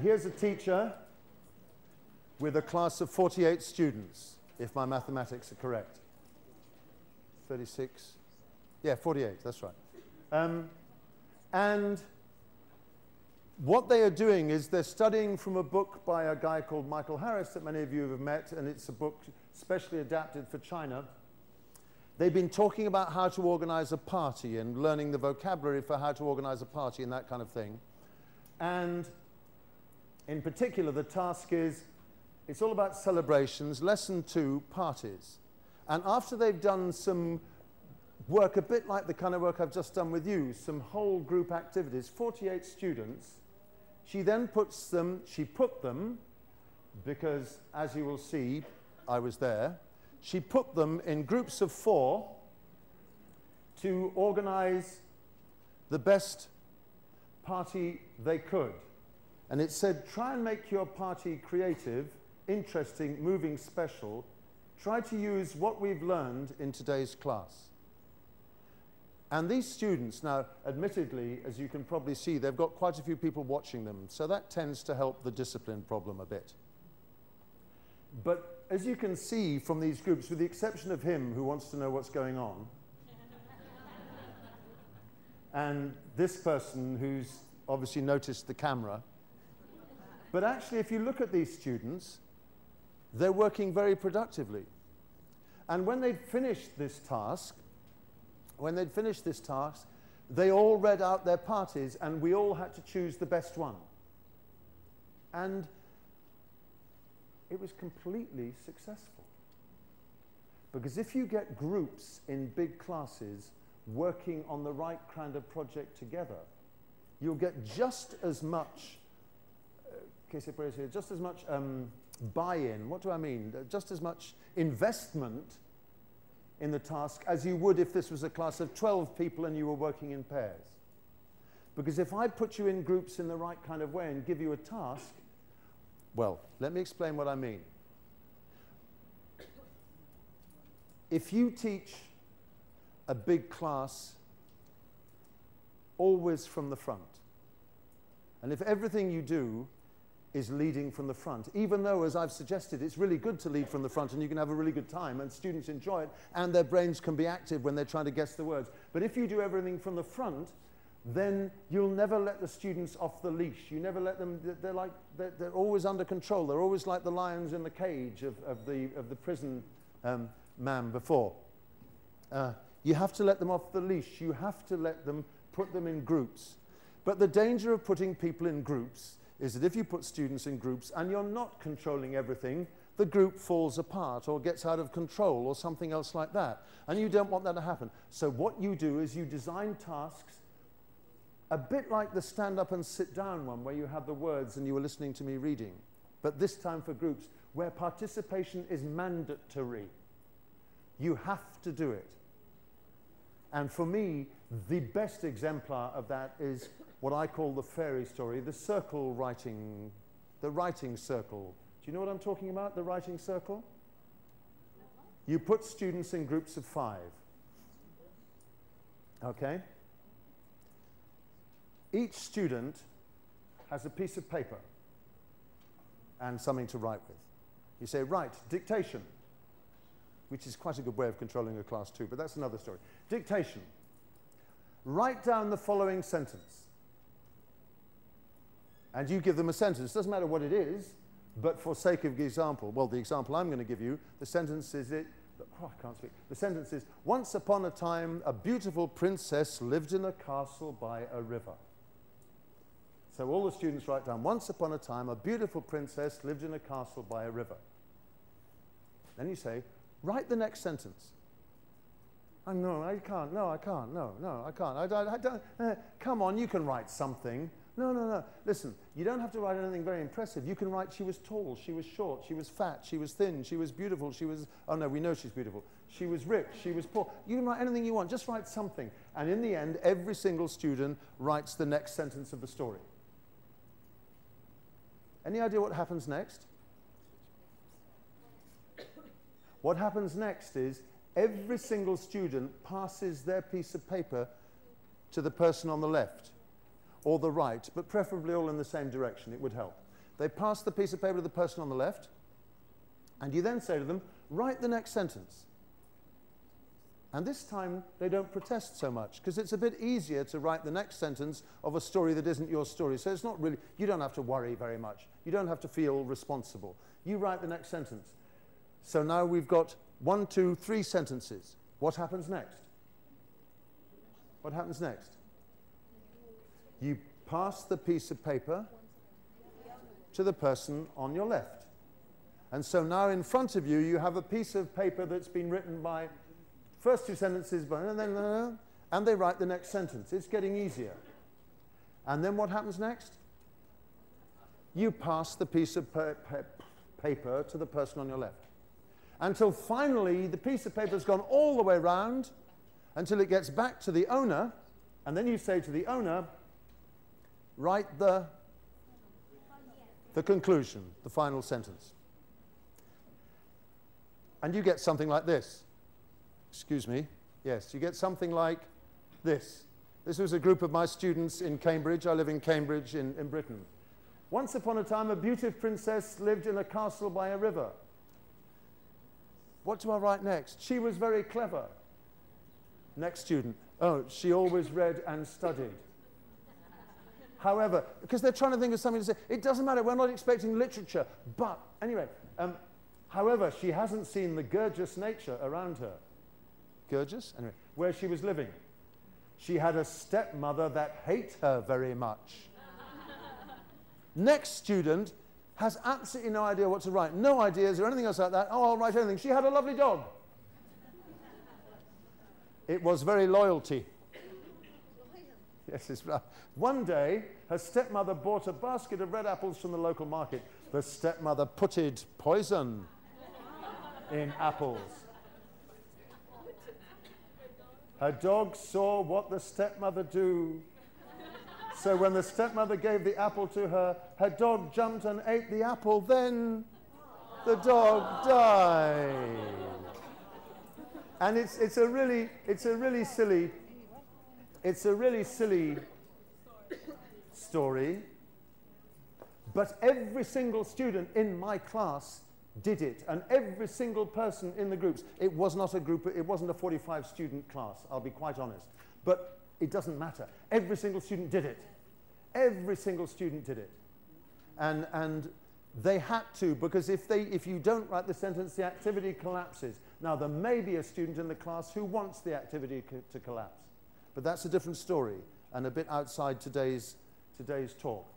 Here's a teacher with a class of 48 students, if my mathematics are correct. 36, yeah, 48, that's right. And what they are doing is they're studying from a book by a guy called Michael Harris that many of you have met, and it's a book specially adapted for China. They've been talking about how to organize a party and learning the vocabulary for how to organize a party and that kind of thing. And in particular, the task is, it's all about celebrations. Lesson 2, parties. And after they've done some work, a bit like the kind of work I've just done with you, some whole group activities, 48 students, she then put them, because as you will see, I was there, she put them in groups of 4 to organize the best party they could. And it said, try and make your party creative, interesting, moving, special. Try to use what we've learned in today's class. And these students, now, admittedly, as you can probably see, they've got quite a few people watching them, so that tends to help the discipline problem a bit. But as you can see from these groups, with the exception of him who wants to know what's going on, and this person who's obviously noticed the camera, but actually, if you look at these students, they're working very productively. And when they'd finished this task, they all read out their parties, and we all had to choose the best one. And it was completely successful. Because if you get groups in big classes working on the right kind of project together, you'll get just as much buy-in. What do I mean? Just as much investment in the task as you would if this was a class of 12 people and you were working in pairs. Because if I put you in groups in the right kind of way and give you a task, well, let me explain what I mean. If you teach a big class always from the front, and if everything you do is leading from the front, even though, as I've suggested, it's really good to lead from the front and you can have a really good time and students enjoy it and their brains can be active when they're trying to guess the words. But if you do everything from the front, then you'll never let the students off the leash. You never let them, they're always under control. They're always like the lions in the cage of the prison man before. You have to let them off the leash. You have to let them, put them in groups. But the danger of putting people in groups is that if you put students in groups and you're not controlling everything, the group falls apart or gets out of control or something else like that. And you don't want that to happen. So what you do is you design tasks a bit like the stand up and sit down one where you have the words and you were listening to me reading, but this time for groups where participation is mandatory. You have to do it. And for me, the best exemplar of that is what I call the fairy story, the circle writing, the writing circle. Do you know what I'm talking about, the writing circle? You put students in groups of 5. Okay? Each student has a piece of paper and something to write with. You say, write, dictation, which is quite a good way of controlling a class too, but that's another story. Dictation. Write down the following sentence. And you give them a sentence. It doesn't matter what it is, but for sake of the example, well, the example I'm going to give you, the sentence is I can't speak. The sentence is, once upon a time, a beautiful princess lived in a castle by a river. So all the students write down, once upon a time, a beautiful princess lived in a castle by a river. Then you say, write the next sentence. Oh, no, I can't. No, I can't. No, I can't. I don't, come on, you can write something. No. Listen, you don't have to write anything very impressive. You can write, she was tall, she was short, she was fat, she was thin, she was beautiful, she was, oh no, we know she's beautiful. She was rich, she was poor. You can write anything you want, just write something. And in the end, every single student writes the next sentence of the story. Any idea what happens next? What happens next is every single student passes their piece of paper to the person on the left. or the right, but preferably all in the same direction. It would help. They pass the piece of paper to the person on the left, and you then say to them, write the next sentence. And this time, they don't protest so much, because it's a bit easier to write the next sentence of a story that isn't your story. So it's not really, you don't have to worry very much. You don't have to feel responsible. You write the next sentence. So now we've got 1, 2, 3 sentences. What happens next? What happens next? You pass the piece of paper to the person on your left. And so now in front of you, you have a piece of paper that's been written by first 2 sentences, and they write the next sentence. It's getting easier. And then what happens next? You pass the piece of paper to the person on your left. Until finally, the piece of paper has gone all the way around until it gets back to the owner, and then you say to the owner, write the conclusion, the final sentence. And you get something like this. Excuse me. Yes, you get something like this. This was a group of my students in Cambridge. I live in Cambridge in Britain. Once upon a time, a beautiful princess lived in a castle by a river. What do I write next? She was very clever. Next student. Oh, she always read and studied. However, because they're trying to think of something to say, it doesn't matter, we're not expecting literature. But, anyway, however, she hasn't seen the gorgeous nature around her. Gorgeous? Anyway, where she was living. She had a stepmother that hated her very much. Next student has absolutely no idea what to write. No ideas or anything else like that. Oh, I'll write anything. She had a lovely dog. It was very loyalty. Yes, it's right. One day, her stepmother bought a basket of red apples from the local market. The stepmother putted poison in apples. Her dog saw what the stepmother do. So when the stepmother gave the apple to her, her dog jumped and ate the apple. Then the dog died. And it's a really silly story. But every single student in my class did it, and every single person in the groups. It was not a group, it wasn't a 45 student class, I'll be quite honest. But it doesn't matter. Every single student did it. Every single student did it. And they had to, because if you don't write the sentence, the activity collapses. Now, there may be a student in the class who wants the activity to collapse. But that's a different story, and a bit outside today's talk.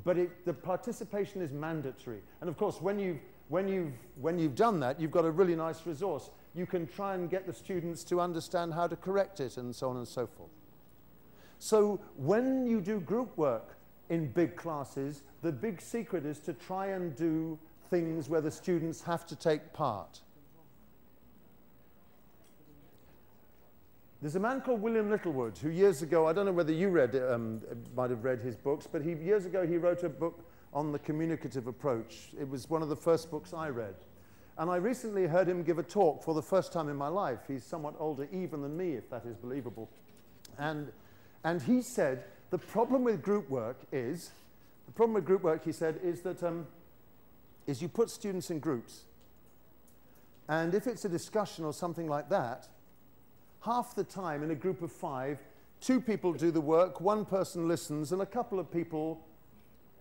But the participation is mandatory. And of course, when you've done that, you've got a really nice resource. You can try and get the students to understand how to correct it, and so on and so forth. So when you do group work in big classes, the big secret is to try and do things where the students have to take part. There's a man called William Littlewood, who years ago, I don't know whether you might have read his books, but years ago he wrote a book on the communicative approach. It was one of the first books I read. And I recently heard him give a talk for the first time in my life. He's somewhat older even than me, if that is believable. And he said, the problem with group work, he said, is that you put students in groups. And if it's a discussion or something like that, half the time in a group of 5, 2 people do the work, 1 person listens, and a couple of people,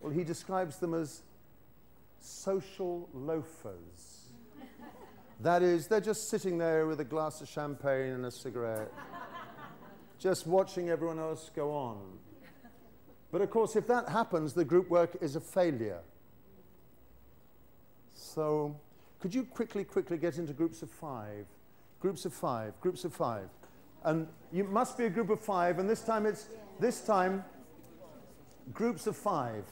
well, he describes them as social loafers. That is, they're just sitting there with a glass of champagne and a cigarette, just watching everyone else go on. But of course, if that happens, the group work is a failure. So, could you quickly get into groups of 5? Groups of 5, groups of 5. And you must be a group of 5, and this time groups of 5.